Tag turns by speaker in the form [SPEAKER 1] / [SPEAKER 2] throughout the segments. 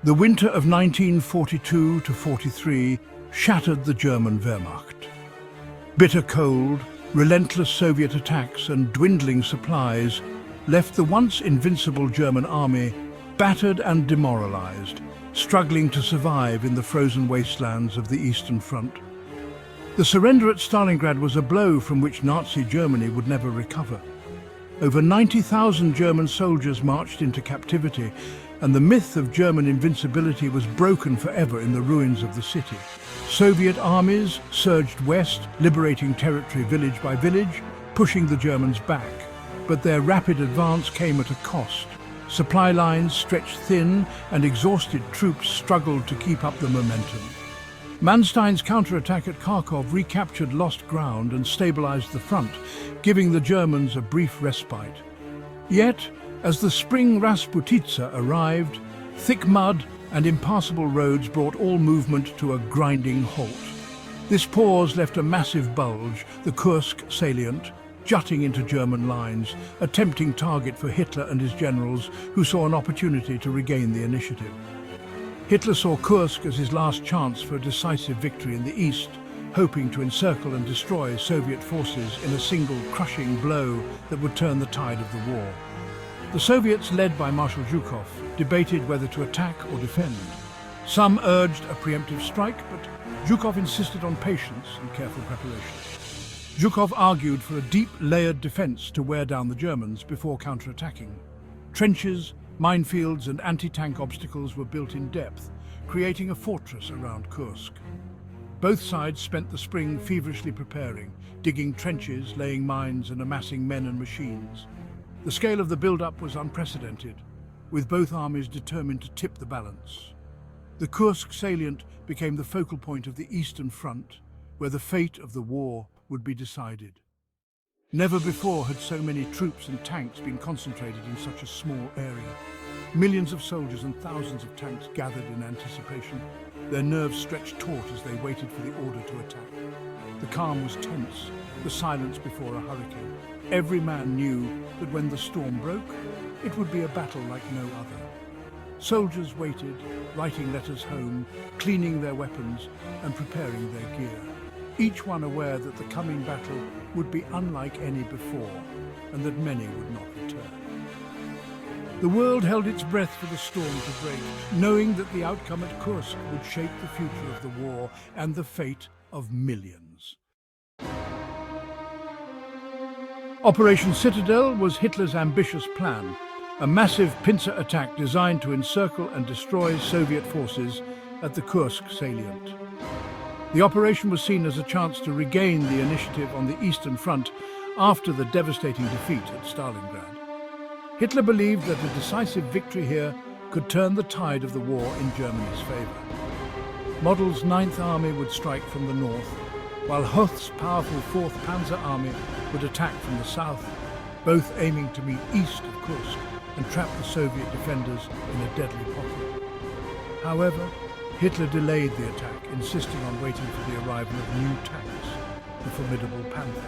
[SPEAKER 1] The winter of 1942–43 shattered the German Wehrmacht. Bitter cold, relentless Soviet attacks and dwindling supplies left the once invincible German army battered and demoralized, struggling to survive in the frozen wastelands of the Eastern Front. The surrender at Stalingrad was a blow from which Nazi Germany would never recover. Over 90,000 German soldiers marched into captivity, and the myth of German invincibility was broken forever in the ruins of the city. Soviet armies surged west, liberating territory village by village, pushing the Germans back. But their rapid advance came at a cost. Supply lines stretched thin, and exhausted troops struggled to keep up the momentum. Manstein's counterattack at Kharkov recaptured lost ground and stabilized the front, giving the Germans a brief respite. Yet, as the spring Rasputitsa arrived, thick mud and impassable roads brought all movement to a grinding halt. This pause left a massive bulge, the Kursk salient, jutting into German lines, a tempting target for Hitler and his generals, who saw an opportunity to regain the initiative. Hitler saw Kursk as his last chance for a decisive victory in the east, hoping to encircle and destroy Soviet forces in a single crushing blow that would turn the tide of the war. The Soviets, led by Marshal Zhukov, debated whether to attack or defend. Some urged a preemptive strike, but Zhukov insisted on patience and careful preparation. Zhukov argued for a deep, layered defense to wear down the Germans before counterattacking. Trenches, minefields and anti-tank obstacles were built in depth, creating a fortress around Kursk. Both sides spent the spring feverishly preparing, digging trenches, laying mines and amassing men and machines. The scale of the build-up was unprecedented, with both armies determined to tip the balance. The Kursk salient became the focal point of the Eastern Front, where the fate of the war would be decided. Never before had so many troops and tanks been concentrated in such a small area. Millions of soldiers and thousands of tanks gathered in anticipation, their nerves stretched taut as they waited for the order to attack. The calm was tense, the silence before a hurricane. Every man knew that when the storm broke, it would be a battle like no other. Soldiers waited, writing letters home, cleaning their weapons and preparing their gear. Each one aware that the coming battle would be unlike any before, and that many would not return. The world held its breath for the storm to break, knowing that the outcome at Kursk would shape the future of the war and the fate of millions. Operation Citadel was Hitler's ambitious plan, a massive pincer attack designed to encircle and destroy Soviet forces at the Kursk salient. The operation was seen as a chance to regain the initiative on the Eastern Front after the devastating defeat at Stalingrad. Hitler believed that a decisive victory here could turn the tide of the war in Germany's favor. Model's 9th Army would strike from the north, while Hoth's powerful 4th Panzer Army would attack from the south, both aiming to meet east of Kursk and trap the Soviet defenders in a deadly pocket. However, Hitler delayed the attack, insisting on waiting for the arrival of new tanks, the formidable Panther,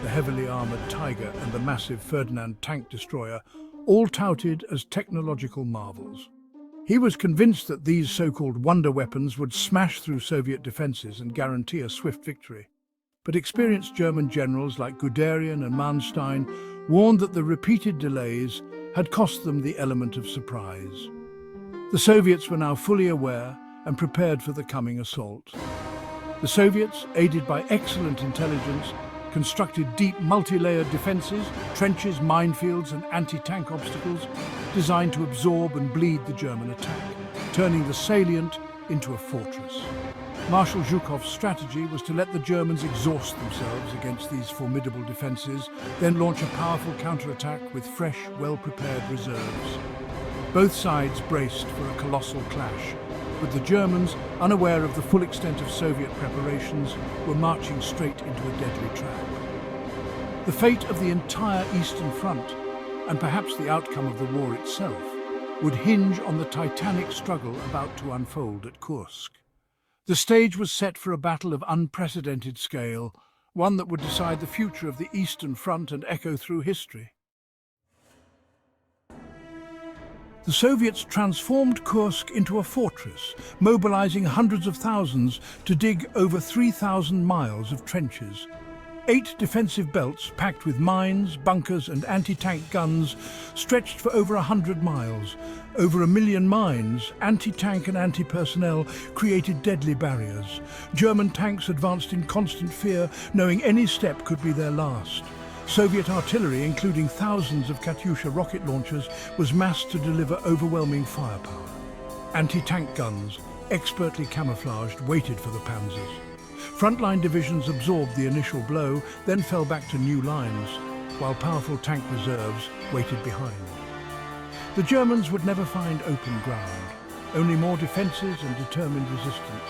[SPEAKER 1] the heavily armoured Tiger and the massive Ferdinand tank destroyer, all touted as technological marvels. He was convinced that these so-called wonder weapons would smash through Soviet defences and guarantee a swift victory. But experienced German generals like Guderian and Manstein warned that the repeated delays had cost them the element of surprise. The Soviets were now fully aware and prepared for the coming assault. The Soviets, aided by excellent intelligence, constructed deep multi-layered defences, trenches, minefields and anti-tank obstacles designed to absorb and bleed the German attack, turning the salient into a fortress. Marshal Zhukov's strategy was to let the Germans exhaust themselves against these formidable defences, then launch a powerful counterattack with fresh, well-prepared reserves. Both sides braced for a colossal clash, but the Germans, unaware of the full extent of Soviet preparations, were marching straight into a deadly trap. The fate of the entire Eastern Front, and perhaps the outcome of the war itself, would hinge on the titanic struggle about to unfold at Kursk. The stage was set for a battle of unprecedented scale, one that would decide the future of the Eastern Front and echo through history. The Soviets transformed Kursk into a fortress, mobilizing hundreds of thousands to dig over 3,000 miles of trenches. 8 defensive belts packed with mines, bunkers and anti-tank guns stretched for over 100 miles. Over 1 million mines, anti-tank and anti-personnel created deadly barriers. German tanks advanced in constant fear, knowing any step could be their last. Soviet artillery, including thousands of Katyusha rocket launchers, was massed to deliver overwhelming firepower. Anti-tank guns, expertly camouflaged, waited for the panzers. Frontline divisions absorbed the initial blow, then fell back to new lines, while powerful tank reserves waited behind. The Germans would never find open ground, only more defences and determined resistance.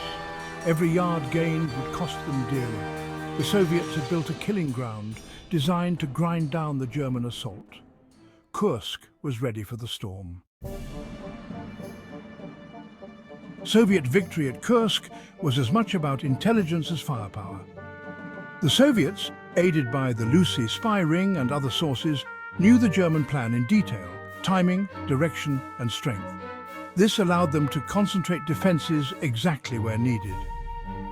[SPEAKER 1] Every yard gained would cost them dearly. The Soviets had built a killing ground designed to grind down the German assault. Kursk was ready for the storm. Soviet victory at Kursk was as much about intelligence as firepower. The Soviets, aided by the Lucy spy ring and other sources, knew the German plan in detail: timing, direction and strength. This allowed them to concentrate defences exactly where needed.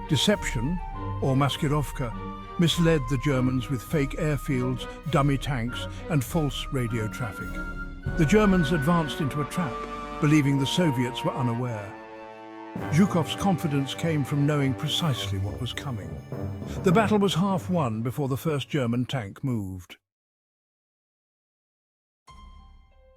[SPEAKER 1] Deception, or Maskirovka, misled the Germans with fake airfields, dummy tanks and false radio traffic. The Germans advanced into a trap, believing the Soviets were unaware. Zhukov's confidence came from knowing precisely what was coming. The battle was half won before the first German tank moved.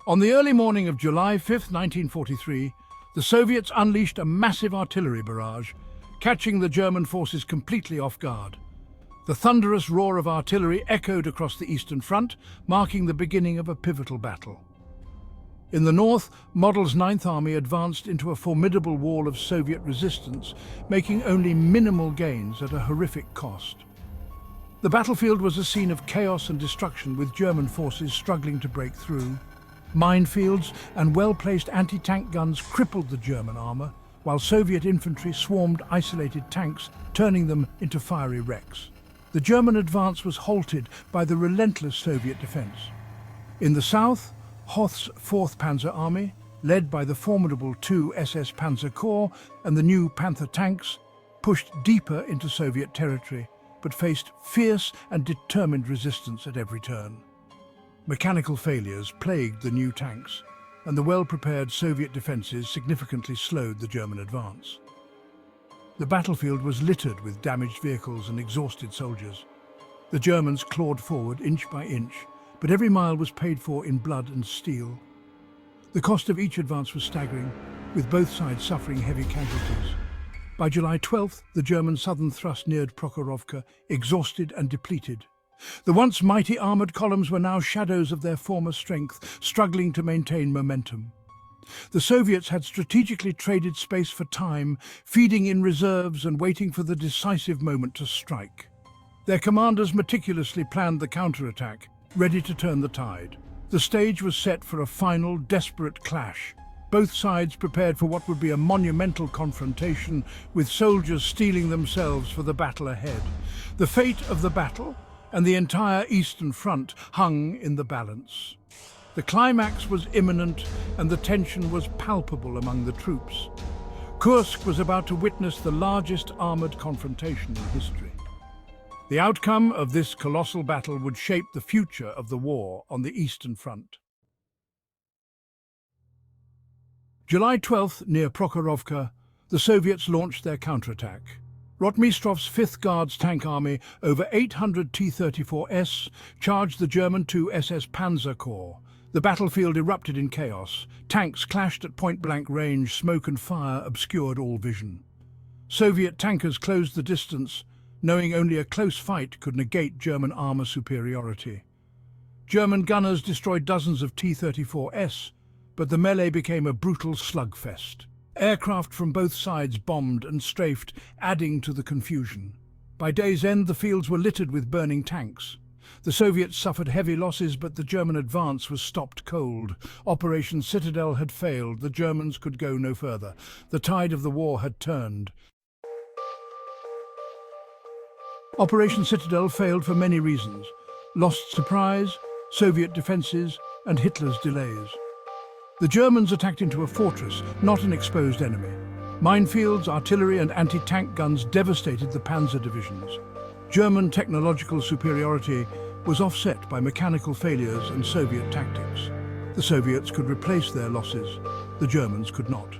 [SPEAKER 1] On the early morning of July 5, 1943, the Soviets unleashed a massive artillery barrage, catching the German forces completely off guard. The thunderous roar of artillery echoed across the Eastern Front, marking the beginning of a pivotal battle. In the north, Model's Ninth Army advanced into a formidable wall of Soviet resistance, making only minimal gains at a horrific cost. The battlefield was a scene of chaos and destruction, with German forces struggling to break through. Minefields and well-placed anti-tank guns crippled the German armour, while Soviet infantry swarmed isolated tanks, turning them into fiery wrecks. The German advance was halted by the relentless Soviet defence. In the south, Hoth's 4th Panzer Army, led by the formidable 2 SS Panzer Corps and the new Panther tanks, pushed deeper into Soviet territory, but faced fierce and determined resistance at every turn. Mechanical failures plagued the new tanks, and the well-prepared Soviet defences significantly slowed the German advance. The battlefield was littered with damaged vehicles and exhausted soldiers. The Germans clawed forward inch by inch, but every mile was paid for in blood and steel. The cost of each advance was staggering, with both sides suffering heavy casualties. By July 12th, the German southern thrust neared Prokhorovka, exhausted and depleted. The once mighty armoured columns were now shadows of their former strength, struggling to maintain momentum. The Soviets had strategically traded space for time, feeding in reserves and waiting for the decisive moment to strike. Their commanders meticulously planned the counterattack, ready to turn the tide. The stage was set for a final, desperate clash. Both sides prepared for what would be a monumental confrontation, with soldiers steeling themselves for the battle ahead. The fate of the battle and the entire Eastern Front hung in the balance. The climax was imminent and the tension was palpable among the troops. Kursk was about to witness the largest armoured confrontation in history. The outcome of this colossal battle would shape the future of the war on the Eastern Front. July 12th, near Prokhorovka, the Soviets launched their counterattack. Rotmistrov's 5th Guards Tank Army, over 800 T-34s, charged the German 2 SS Panzer Corps. The battlefield erupted in chaos. Tanks clashed at point-blank range, smoke and fire obscured all vision. Soviet tankers closed the distance, knowing only a close fight could negate German armour superiority. German gunners destroyed dozens of T-34s, but the melee became a brutal slugfest. Aircraft from both sides bombed and strafed, adding to the confusion. By day's end, the fields were littered with burning tanks. The Soviets suffered heavy losses, but the German advance was stopped cold. Operation Citadel had failed. The Germans could go no further. The tide of the war had turned. Operation Citadel failed for many reasons: lost surprise, Soviet defences, and Hitler's delays. The Germans attacked into a fortress, not an exposed enemy. Minefields, artillery and anti-tank guns devastated the panzer divisions. German technological superiority was offset by mechanical failures and Soviet tactics. The Soviets could replace their losses, the Germans could not.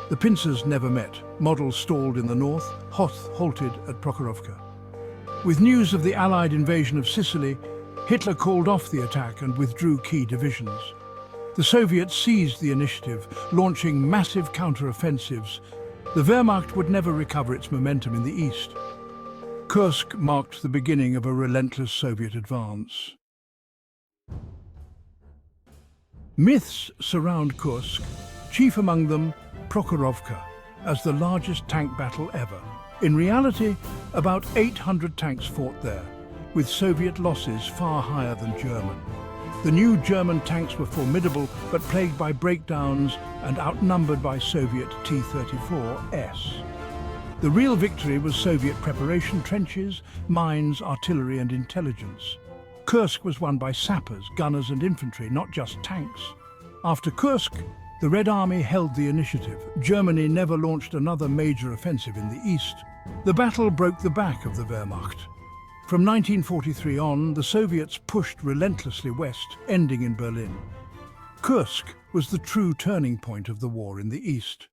[SPEAKER 1] The pincers never met. Models stalled in the north, Hoth halted at Prokhorovka. With news of the Allied invasion of Sicily, Hitler called off the attack and withdrew key divisions. The Soviets seized the initiative, launching massive counter-offensives. The Wehrmacht would never recover its momentum in the east. Kursk marked the beginning of a relentless Soviet advance. Myths surround Kursk, chief among them Prokhorovka, as the largest tank battle ever. In reality, about 800 tanks fought there, with Soviet losses far higher than German. The new German tanks were formidable, but plagued by breakdowns and outnumbered by Soviet T-34s. The real victory was Soviet preparation trenches, mines, artillery and intelligence. Kursk was won by sappers, gunners and infantry, not just tanks. After Kursk, the Red Army held the initiative. Germany never launched another major offensive in the east. The battle broke the back of the Wehrmacht. From 1943 on, the Soviets pushed relentlessly west, ending in Berlin. Kursk was the true turning point of the war in the east.